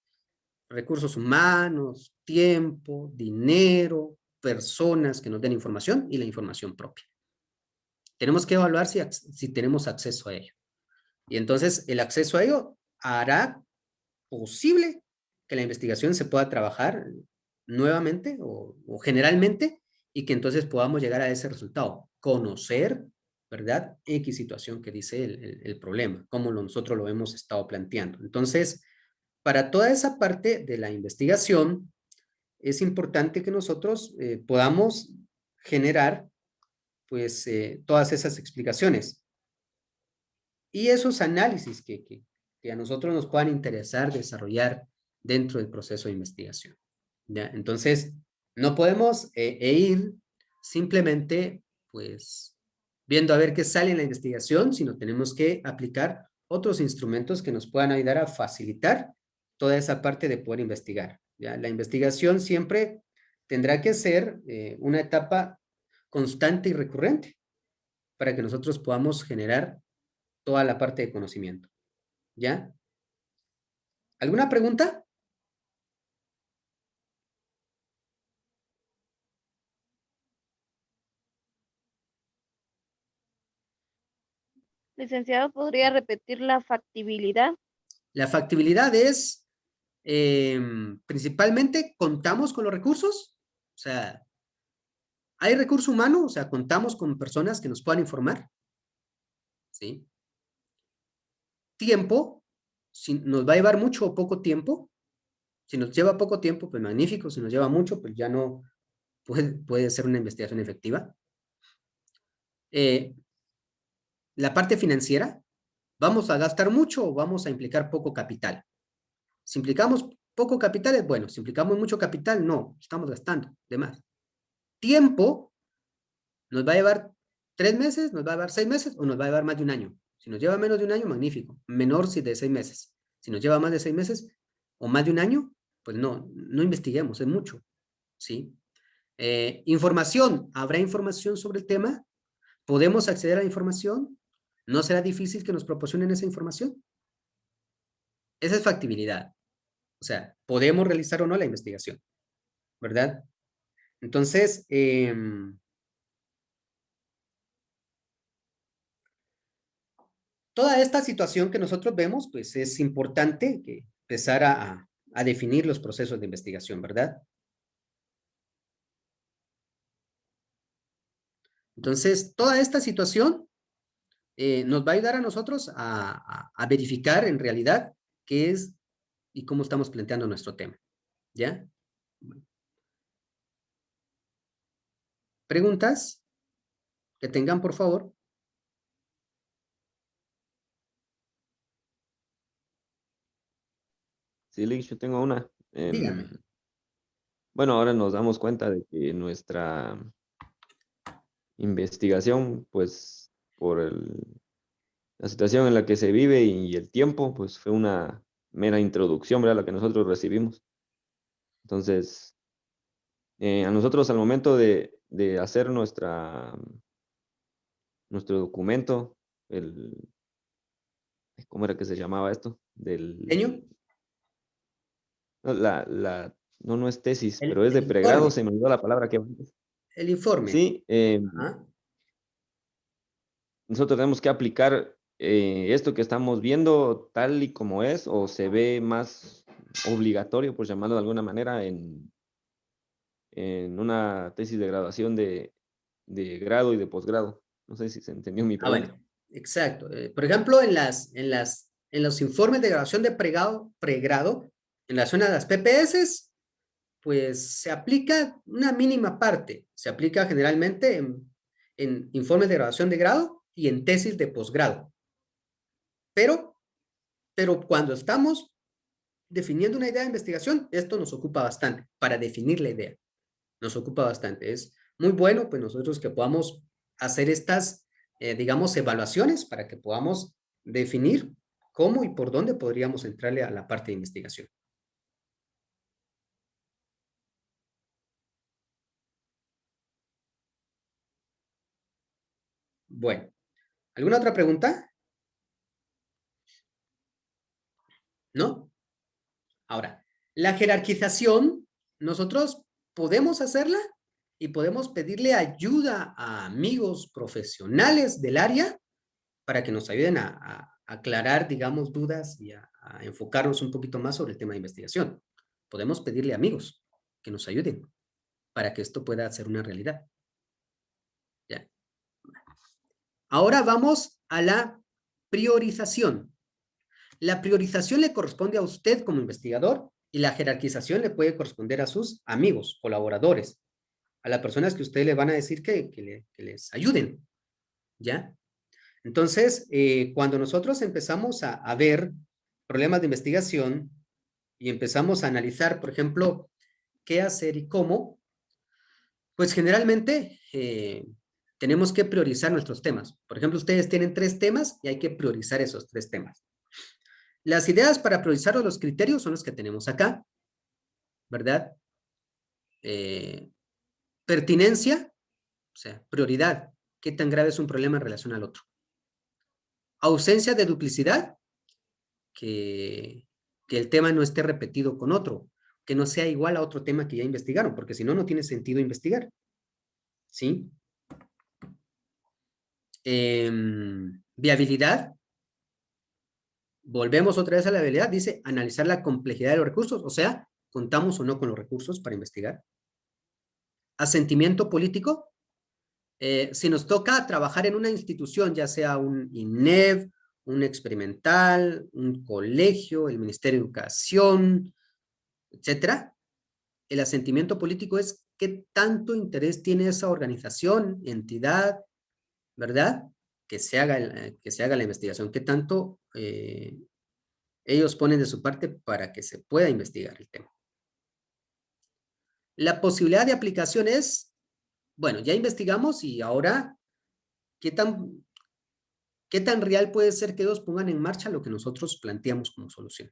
recursos humanos, tiempo, dinero, personas que nos den información y la información propia. Tenemos que evaluar si tenemos acceso a ello. Y entonces el acceso a ello hará posible que la investigación se pueda trabajar nuevamente o generalmente y que entonces podamos llegar a ese resultado. Conocer, ¿verdad? X situación que dice el problema, como nosotros lo hemos estado planteando. Entonces, para toda esa parte de la investigación, es importante que nosotros podamos generar pues todas esas explicaciones y esos análisis que a nosotros nos puedan interesar desarrollar dentro del proceso de investigación. ¿Ya? Entonces, no podemos ir simplemente pues viendo a ver qué sale en la investigación, sino tenemos que aplicar otros instrumentos que nos puedan ayudar a facilitar toda esa parte de poder investigar. ¿Ya? La investigación siempre tendrá que ser una etapa constante y recurrente para que nosotros podamos generar toda la parte de conocimiento. ¿Ya? ¿Alguna pregunta?
Licenciado, ¿podría repetir la factibilidad?
La factibilidad es, principalmente, contamos con los recursos, o sea, hay recurso humano, o sea, contamos con personas que nos puedan informar, ¿sí? Tiempo, si nos va a llevar mucho o poco tiempo, si nos lleva poco tiempo, pues magnífico, si nos lleva mucho, pues ya no puede ser una investigación efectiva. La parte financiera, ¿vamos a gastar mucho o vamos a implicar poco capital? Si implicamos poco capital es bueno, si implicamos mucho capital, no, estamos gastando de más. Tiempo, ¿nos va a llevar 3 meses, nos va a llevar 6 meses o nos va a llevar más de un año? Si nos lleva menos de un año, magnífico. Menor si de 6 meses. Si nos lleva más de 6 meses o más de un año, pues no investiguemos, es mucho, ¿sí? Información, ¿habrá información sobre el tema? ¿Podemos acceder a la información? ¿No será difícil que nos proporcionen esa información? Esa es factibilidad. O sea, podemos realizar o no la investigación, ¿verdad? Entonces, toda esta situación que nosotros vemos, pues es importante que empezar a definir los procesos de investigación, ¿verdad? Entonces, toda esta situación nos va a ayudar a nosotros a verificar en realidad qué es y cómo estamos planteando nuestro tema, ¿ya? ¿Preguntas que tengan, por favor?
Sí, Lich, yo tengo una.
Dígame.
Bueno, ahora nos damos cuenta de que nuestra investigación, pues, por la situación en la que se vive y el tiempo, pues fue una mera introducción, ¿verdad? La que nosotros recibimos. Entonces, a nosotros al momento de hacer nuestro documento, ¿cómo era que se llamaba esto?
¿Diseño?
No es tesis, pero es de
El
pregrado,
informe.
se me olvidó la palabra que antes.
El informe.
Sí,
Ajá.
nosotros tenemos que aplicar esto que estamos viendo tal y como es, o se ve más obligatorio, por llamarlo de alguna manera, en una tesis de graduación de grado y de posgrado. No sé si se entendió mi pregunta.
Bueno, exacto. Por ejemplo, en los informes de graduación de pregrado, en la zona de las PPS, pues se aplica una mínima parte. Se aplica generalmente en informes de graduación de grado y en tesis de posgrado. Pero cuando estamos definiendo una idea de investigación, esto nos ocupa bastante para definir la idea. Nos ocupa bastante. Es muy bueno, pues nosotros que podamos hacer estas, digamos, evaluaciones para que podamos definir cómo y por dónde podríamos entrarle a la parte de investigación. Bueno, ¿alguna otra pregunta? ¿No? Ahora, la jerarquización, nosotros podemos hacerla y podemos pedirle ayuda a amigos profesionales del área para que nos ayuden a aclarar, digamos, dudas y a enfocarnos un poquito más sobre el tema de investigación. Podemos pedirle a amigos que nos ayuden para que esto pueda ser una realidad. ¿Ya? Ahora vamos a la priorización. La priorización le corresponde a usted como investigador y la jerarquización le puede corresponder a sus amigos, colaboradores. a las personas que ustedes le van a decir que les ayuden, ¿ya? Entonces, cuando nosotros empezamos a ver problemas de investigación y empezamos a analizar, por ejemplo, qué hacer y cómo, pues generalmente tenemos que priorizar nuestros temas. Por ejemplo, ustedes tienen 3 temas y hay que priorizar esos 3 temas. Las ideas para priorizar los criterios son los que tenemos acá, ¿verdad? Pertinencia, o sea, prioridad. ¿Qué tan grave es un problema en relación al otro? Ausencia de duplicidad, que el tema no esté repetido con otro, que no sea igual a otro tema que ya investigaron, porque si no, no tiene sentido investigar. ¿Sí? Viabilidad. Volvemos otra vez a la viabilidad. Dice analizar la complejidad de los recursos, o sea, contamos o no con los recursos para investigar. Asentimiento político. Si nos toca trabajar en una institución, ya sea un INEV, un experimental, un colegio, el Ministerio de Educación, etcétera, el asentimiento político es qué tanto interés tiene esa organización, entidad, ¿verdad? Que se haga la investigación, qué tanto ellos ponen de su parte para que se pueda investigar el tema. La posibilidad de aplicación es, bueno, ya investigamos y ahora, ¿qué tan real puede ser que ellos pongan en marcha lo que nosotros planteamos como solución?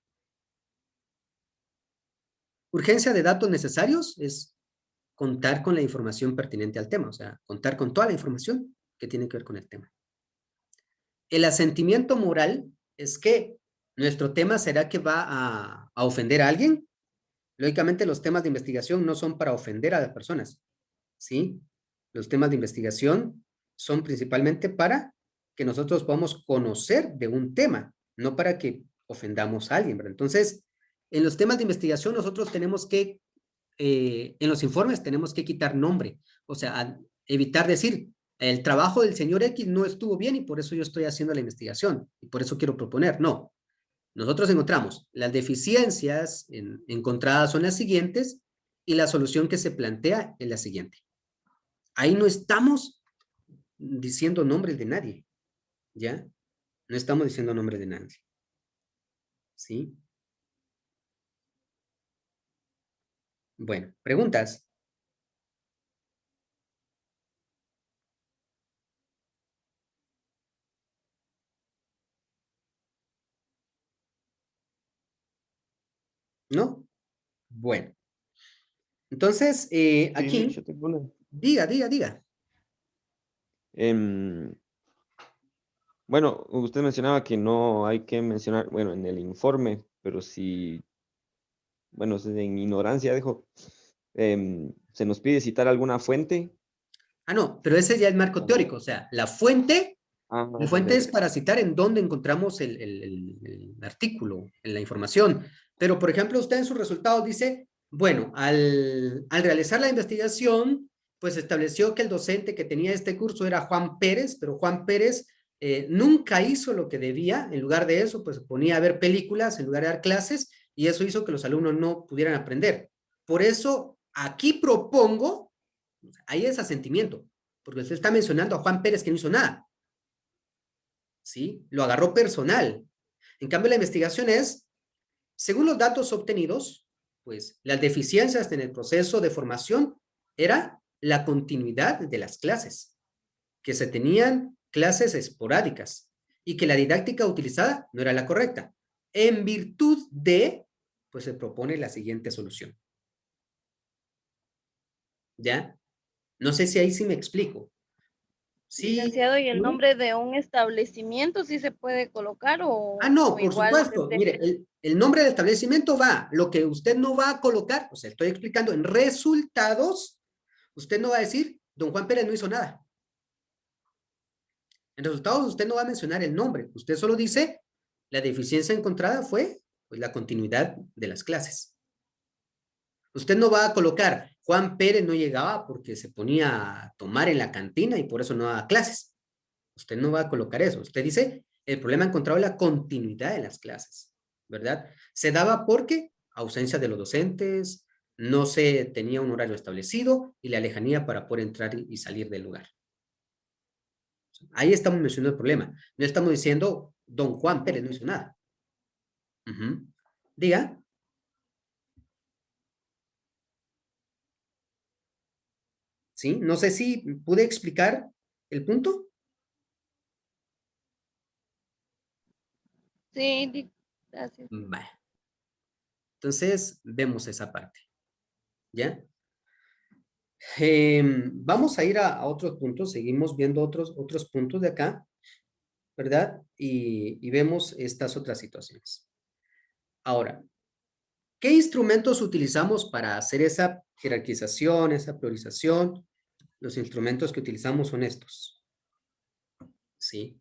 Urgencia de datos necesarios es contar con la información pertinente al tema, o sea, contar con toda la información que tiene que ver con el tema. El asentimiento moral es que nuestro tema será que va a ofender a alguien. Lógicamente los temas de investigación no son para ofender a las personas, ¿sí? Los temas de investigación son principalmente para que nosotros podamos conocer de un tema, no para que ofendamos a alguien, ¿verdad? Entonces, en los temas de investigación nosotros tenemos que, en los informes tenemos que quitar nombre, o sea, evitar decir, el trabajo del señor X no estuvo bien y por eso yo estoy haciendo la investigación y por eso quiero proponer. No, nosotros encontramos las deficiencias encontradas son las siguientes y la solución que se plantea es la siguiente. Ahí no estamos diciendo nombres de nadie, ¿ya? No estamos diciendo nombres de nadie. ¿Sí? Bueno, ¿preguntas? ¿No? Bueno. Entonces, aquí,
yo tengo una.
diga.
Bueno, usted mencionaba que no hay que mencionar, bueno, en el informe, pero si, bueno, en ignorancia dejo, se nos pide citar alguna fuente.
Ah, no, pero ese ya es marco teórico, o sea, la fuente es
Ok.
para citar en dónde encontramos el artículo, en la información. Pero, por ejemplo, usted en sus resultados dice, bueno, al realizar la investigación, pues estableció que el docente que tenía este curso era Juan Pérez, pero Juan Pérez nunca hizo lo que debía. En lugar de eso, pues se ponía a ver películas en lugar de dar clases y eso hizo que los alumnos no pudieran aprender. Por eso, aquí propongo, ahí es asentimiento, porque usted está mencionando a Juan Pérez que no hizo nada. ¿Sí? Lo agarró personal. En cambio, la investigación es, según los datos obtenidos, pues las deficiencias en el proceso de formación era la continuidad de las clases, que se tenían clases esporádicas y que la didáctica utilizada no era la correcta. En virtud de, pues se propone la siguiente solución. ¿Ya? No sé si ahí sí me explico. Sí.
Licenciado, ¿y el nombre de un establecimiento sí se puede colocar
Ah, no,
o
por
igual
supuesto. Mire, el nombre del establecimiento va, lo que usted no va a colocar, o sea, estoy explicando en resultados, usted no va a decir, don Juan Pérez no hizo nada. En resultados usted no va a mencionar el nombre, usted solo dice, la deficiencia encontrada fue pues, la continuidad de las clases. Usted no va a colocar, Juan Pérez no llegaba porque se ponía a tomar en la cantina y por eso no daba clases. Usted no va a colocar eso. Usted dice, el problema encontrado es la continuidad de las clases, ¿verdad? Se daba porque ausencia de los docentes, no se tenía un horario establecido y la lejanía para poder entrar y salir del lugar. Ahí estamos mencionando el problema. No estamos diciendo, don Juan Pérez no hizo nada. Diga. ¿Sí? No sé si pude explicar el punto.
Sí, gracias.
Vale. Entonces, vemos esa parte. ¿Ya? Vamos a ir a otros puntos. Seguimos viendo otros puntos de acá, ¿verdad? Y vemos estas otras situaciones. Ahora, ¿qué instrumentos utilizamos para hacer esa jerarquización, esa priorización? Los instrumentos que utilizamos son estos. ¿Sí?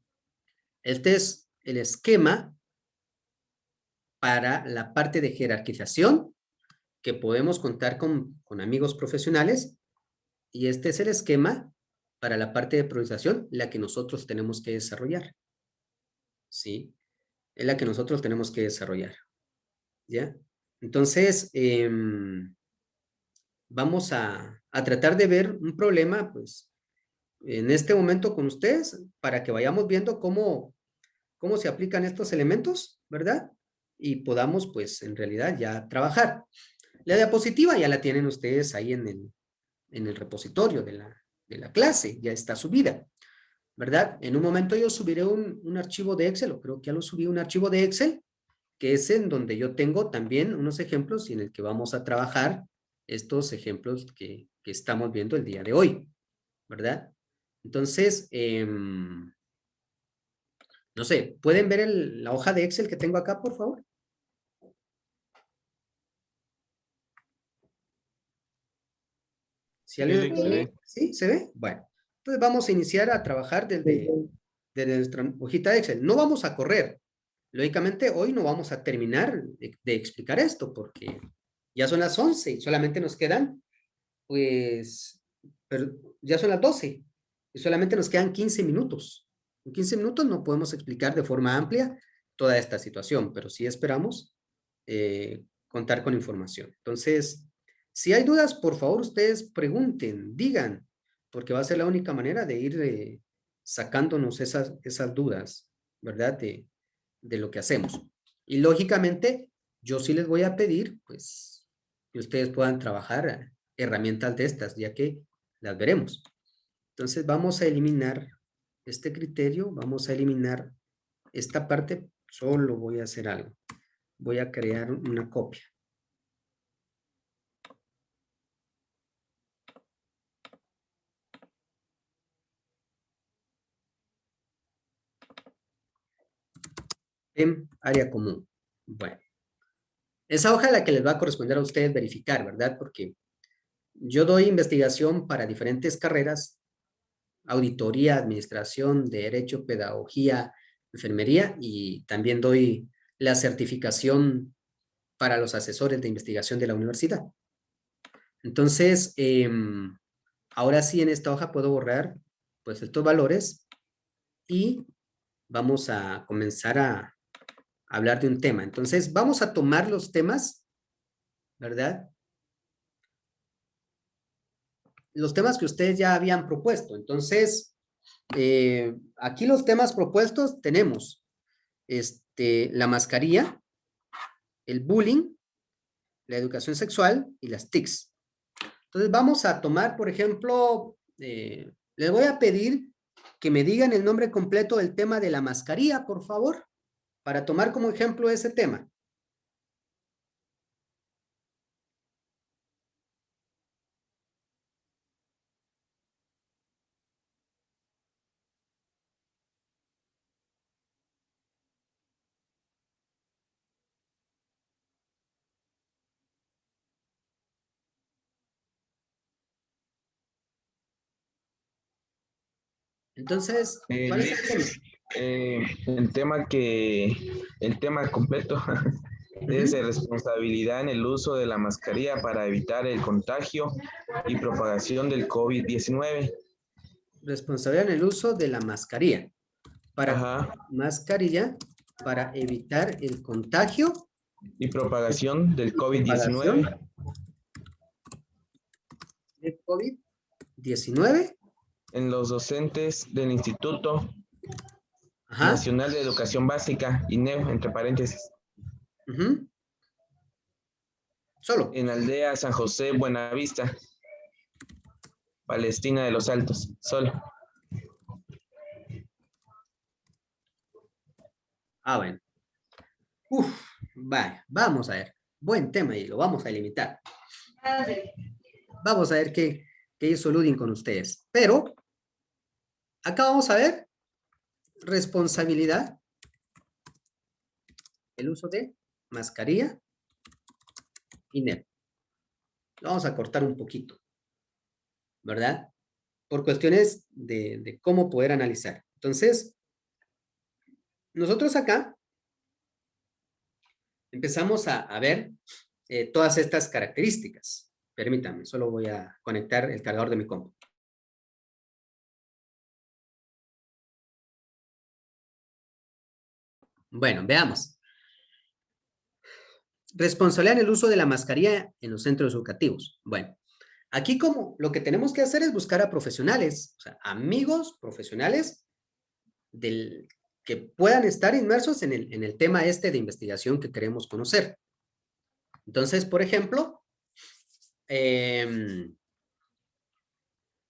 Este es el esquema para la parte de jerarquización, que podemos contar con amigos profesionales, y este es el esquema para la parte de priorización, la que nosotros tenemos que desarrollar. ¿Sí? Es la que nosotros tenemos que desarrollar. ¿Ya? Entonces, vamos a tratar de ver un problema, pues, en este momento con ustedes, para que vayamos viendo cómo se aplican estos elementos, ¿verdad? Y podamos, pues, en realidad ya trabajar. La diapositiva ya la tienen ustedes ahí en el repositorio de la clase, ya está subida, ¿verdad? En un momento yo subiré un archivo de Excel, o creo que ya lo subí, un archivo de Excel, que es en donde yo tengo también unos ejemplos y en el que vamos a trabajar estos ejemplos que estamos viendo el día de hoy, ¿verdad? Entonces, no sé, ¿pueden ver la hoja de Excel que tengo acá, por favor? Si alguien
se ve.
¿Sí? ¿Se ve? Bueno, entonces vamos a iniciar a trabajar desde nuestra hojita de Excel. No vamos a correr. Lógicamente, hoy no vamos a terminar de explicar esto porque ya son las 11 y solamente nos quedan, pues, pero ya son las 12 y solamente nos quedan 15 minutos. En 15 minutos no podemos explicar de forma amplia toda esta situación, pero sí esperamos contar con información. Entonces, si hay dudas, por favor, ustedes pregunten, digan, porque va a ser la única manera de ir sacándonos esas dudas, ¿verdad? De lo que hacemos. Y lógicamente, yo sí les voy a pedir, pues, que ustedes puedan trabajar herramientas de estas, ya que las veremos. Entonces, vamos a eliminar este criterio, vamos a eliminar esta parte, solo voy a hacer algo. Voy a crear una copia. En área común. Bueno, esa hoja es la que les va a corresponder a ustedes verificar, ¿verdad? Porque yo doy investigación para diferentes carreras, auditoría, administración, derecho, pedagogía, enfermería, y también doy la certificación para los asesores de investigación de la universidad. Entonces, ahora sí en esta hoja puedo borrar pues estos valores y vamos a comenzar a hablar de un tema. Entonces, vamos a tomar los temas, ¿verdad? Los temas que ustedes ya habían propuesto. Entonces, aquí los temas propuestos tenemos la mascarilla, el bullying, la educación sexual y las TICs. Entonces, vamos a tomar, por ejemplo, les voy a pedir que me digan el nombre completo del tema de la mascarilla, por favor, para tomar como ejemplo ese tema. Entonces, ¿cuál es el tema?
El tema completo es de responsabilidad en el uso de la mascarilla para evitar el contagio y propagación del COVID-19.
Responsabilidad en el uso de la mascarilla.
Ajá.
Mascarilla para evitar el contagio
y propagación del COVID-19.
de COVID-19.
En los docentes del Instituto
Ajá.
Nacional de Educación Básica, INEB, entre paréntesis.
Ujú. Solo.
En Aldea San José, Buenavista, Palestina de los Altos, solo.
Ah, bueno. Vale, vamos a ver. Buen tema y lo vamos a limitar. Vamos a ver qué hizo Ludin con ustedes. Pero, acá vamos a ver responsabilidad, el uso de mascarilla y NEP. Lo vamos a cortar un poquito, ¿verdad? Por cuestiones de cómo poder analizar. Entonces, nosotros acá empezamos a ver todas estas características. Permítanme, solo voy a conectar el cargador de mi compu. Bueno, veamos. Responsabilidad en el uso de la mascarilla en los centros educativos. Bueno, aquí como lo que tenemos que hacer es buscar a profesionales, o sea, amigos profesionales que puedan estar inmersos en el tema este de investigación que queremos conocer. Entonces, por ejemplo,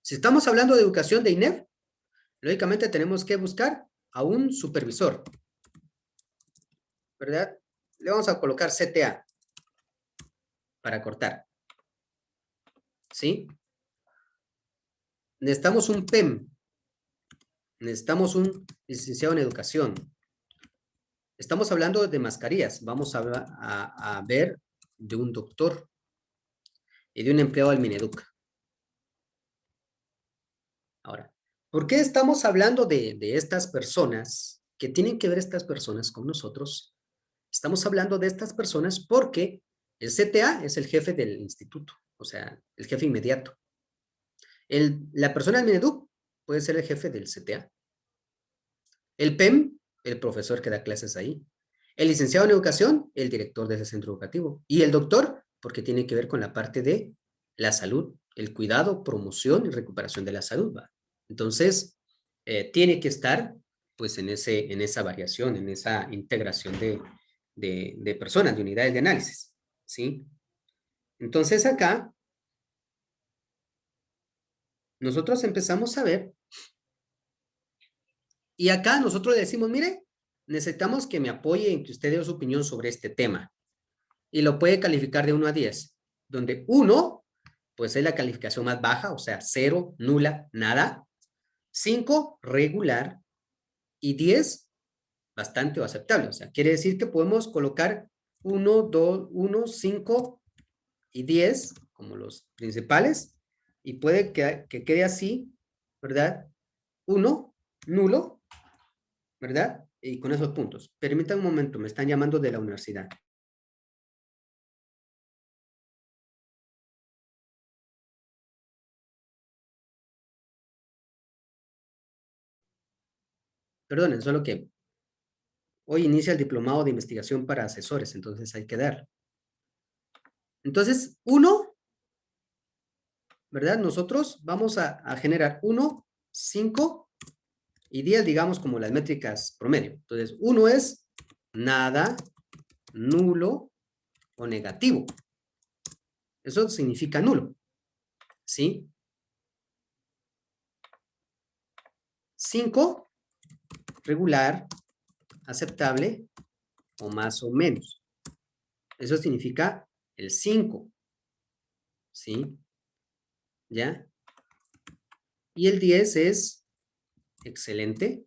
si estamos hablando de educación de INEF, lógicamente tenemos que buscar a un supervisor, ¿verdad? Le vamos a colocar CTA para cortar. ¿Sí? Necesitamos un PEM. Necesitamos un licenciado en educación. Estamos hablando de mascarillas. Vamos a ver de un doctor y de un empleado del Mineduc. Ahora, ¿por qué estamos hablando de estas personas? ¿Qué tienen que ver estas personas con nosotros? Estamos hablando de estas personas porque el CTA es el jefe del instituto, o sea, el jefe inmediato. La persona del Mineduc puede ser el jefe del CTA. El PEM, el profesor que da clases ahí. El licenciado en educación, el director de ese centro educativo. Y el doctor, porque tiene que ver con la parte de la salud, el cuidado, promoción y recuperación de la salud, ¿va? Entonces, tiene que estar pues en esa variación, en esa integración de personas, de unidades de análisis, ¿sí? Entonces acá, nosotros empezamos a ver, y acá nosotros le decimos, mire, necesitamos que me apoye en que usted dé su opinión sobre este tema. Y lo puede calificar de 1 a 10, donde 1, pues es la calificación más baja, o sea, 0, nula, nada. 5, regular. Y 10, bastante o aceptable. O sea, quiere decir que podemos colocar 1, 2, 1, 5 y 10 como los principales. Y puede que quede así, ¿verdad? 1, nulo, ¿verdad? Y con esos puntos. Permítanme un momento, me están llamando de la universidad. Perdonen, solo que hoy inicia el diplomado de investigación para asesores, entonces hay que dar. Entonces, 1, ¿verdad? Nosotros vamos a generar 1, 5 y 10, digamos, como las métricas promedio. Entonces, 1 es nada, nulo o negativo. Eso significa nulo, ¿sí? 5, regular, aceptable o más o menos. Eso significa el 5, ¿sí? ¿Ya? Y el 10 es excelente,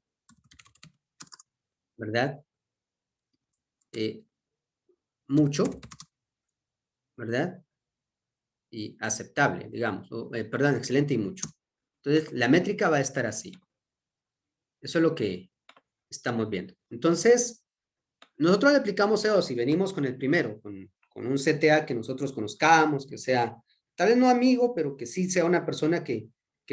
¿verdad? Mucho, ¿verdad? Y aceptable, digamos. Perdón, excelente y mucho. Entonces, la métrica va a estar así. Eso es lo que estamos viendo. Entonces, nosotros le aplicamos EOS y venimos con el primero, con un CTA que nosotros conozcamos, que sea, tal vez no amigo, pero que sí sea una persona que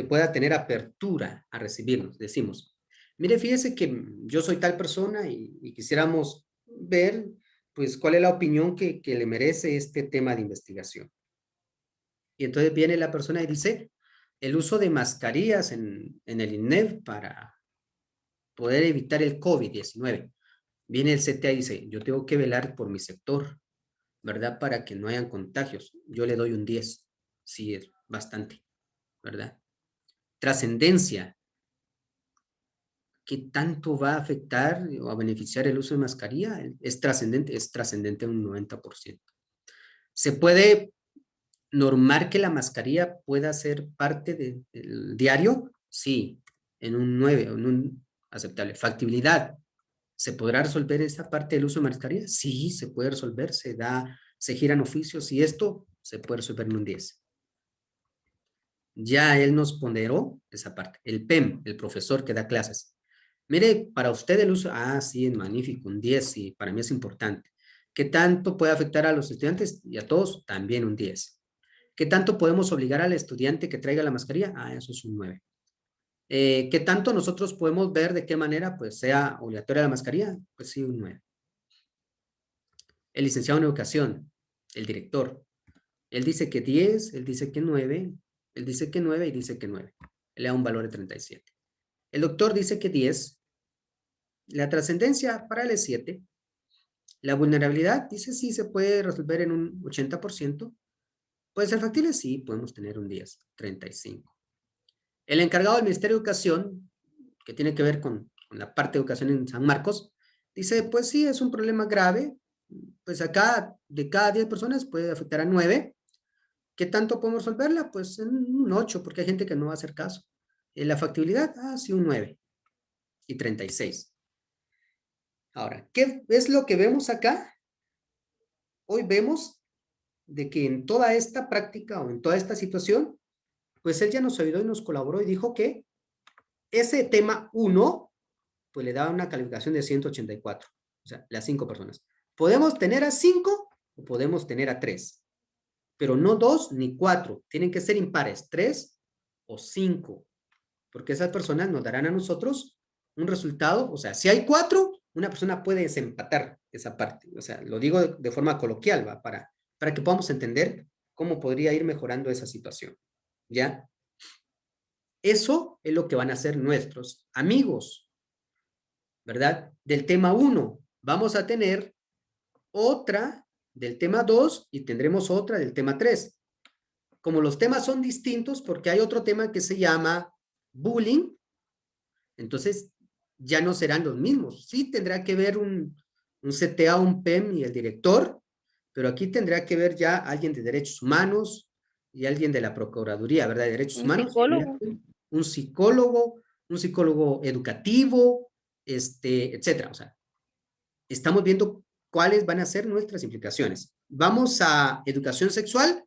pueda tener apertura a recibirnos. Decimos, mire, fíjese que yo soy tal persona y quisiéramos ver, pues, cuál es la opinión que le merece este tema de investigación. Y entonces viene la persona y dice, el uso de mascarillas en el INEF para poder evitar el COVID-19. Viene el CTA y dice, yo tengo que velar por mi sector, ¿verdad? Para que no hayan contagios. Yo le doy un 10. Sí, es bastante, ¿verdad? Trascendencia. ¿Qué tanto va a afectar o a beneficiar el uso de mascarilla? Es trascendente un 90%. ¿Se puede normar que la mascarilla pueda ser parte del diario? Sí, en un 9, en un aceptable. Factibilidad. ¿Se podrá resolver esa parte del uso de mascarilla? Sí, se puede resolver, se giran oficios y esto se puede resolver en un 10. Ya él nos ponderó esa parte. El PEM, el profesor que da clases. Mire, para usted el uso, sí, es magnífico, un 10, sí, para mí es importante. ¿Qué tanto puede afectar a los estudiantes y a todos? También un 10. ¿Qué tanto podemos obligar al estudiante que traiga la mascarilla? Eso es un 9. ¿Qué tanto nosotros podemos ver de qué manera pues sea obligatoria la mascarilla? Pues sí, un 9. El licenciado en educación, el director, él dice que 10, él dice que 9, él dice que 9 y dice que 9. Él le da un valor de 37. El doctor dice que 10. La trascendencia para él es 7. La vulnerabilidad dice sí se puede resolver en un 80%. ¿Puede ser factible? Sí, podemos tener un 10, 35. El encargado del Ministerio de Educación, que tiene que ver con la parte de educación en San Marcos, dice, pues sí, es un problema grave. Pues acá, de cada 10 personas puede afectar a 9. ¿Qué tanto podemos resolverla? Pues en un 8, porque hay gente que no va a hacer caso. La factibilidad, sí, un 9 y 36. Ahora, ¿qué es lo que vemos acá? Hoy vemos de que en toda esta práctica o en toda esta situación, pues él ya nos ayudó y nos colaboró y dijo que ese tema 1, pues le daba una calificación de 184. O sea, las 5 personas. Podemos tener a 5 o podemos tener a 3. Pero no 2 ni 4. Tienen que ser impares, 3 o 5. Porque esas personas nos darán a nosotros un resultado. O sea, si hay 4, una persona puede desempatar esa parte. O sea, lo digo de forma coloquial, ¿va? Para que podamos entender cómo podría ir mejorando esa situación. ¿Ya? Eso es lo que van a hacer nuestros amigos, ¿verdad? Del tema 1, vamos a tener otra del tema 2 y tendremos otra del tema 3. Como los temas son distintos, porque hay otro tema que se llama bullying, entonces ya no serán los mismos. Sí tendrá que ver un CTA, un PEM y el director, pero aquí tendrá que ver ya alguien de derechos humanos y alguien de la Procuraduría, ¿verdad? De derechos humanos.
Psicólogo.
Un psicólogo educativo, etcétera. O sea, estamos viendo cuáles van a ser nuestras implicaciones. Vamos a educación sexual,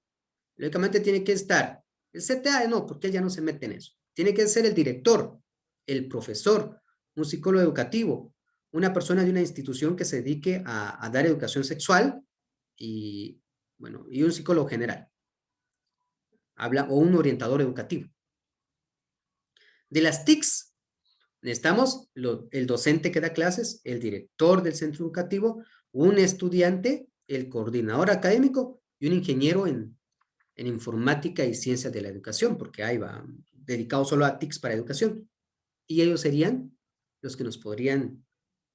lógicamente tiene que estar el CTA, no, porque él ya no se mete en eso. Tiene que ser el director, el profesor, un psicólogo educativo, una persona de una institución que se dedique a dar educación sexual y, bueno, y un psicólogo general. O un orientador educativo. De las TICs, necesitamos el docente que da clases, el director del centro educativo, un estudiante, el coordinador académico y un ingeniero en informática y ciencias de la educación, porque ahí va dedicado solo a TICs para educación. Y ellos serían los que nos podrían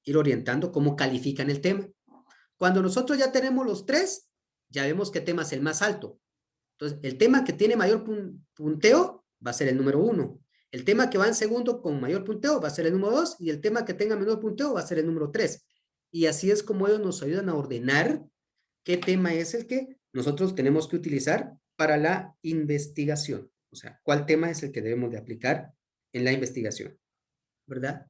ir orientando cómo califican el tema. Cuando nosotros ya tenemos los 3, ya vemos qué tema es el más alto. Entonces, el tema que tiene mayor punteo va a ser el número 1. El tema que va en segundo con mayor punteo va a ser el número 2 y el tema que tenga menor punteo va a ser el número 3. Y así es como ellos nos ayudan a ordenar qué tema es el que nosotros tenemos que utilizar para la investigación. O sea, cuál tema es el que debemos de aplicar en la investigación, ¿verdad?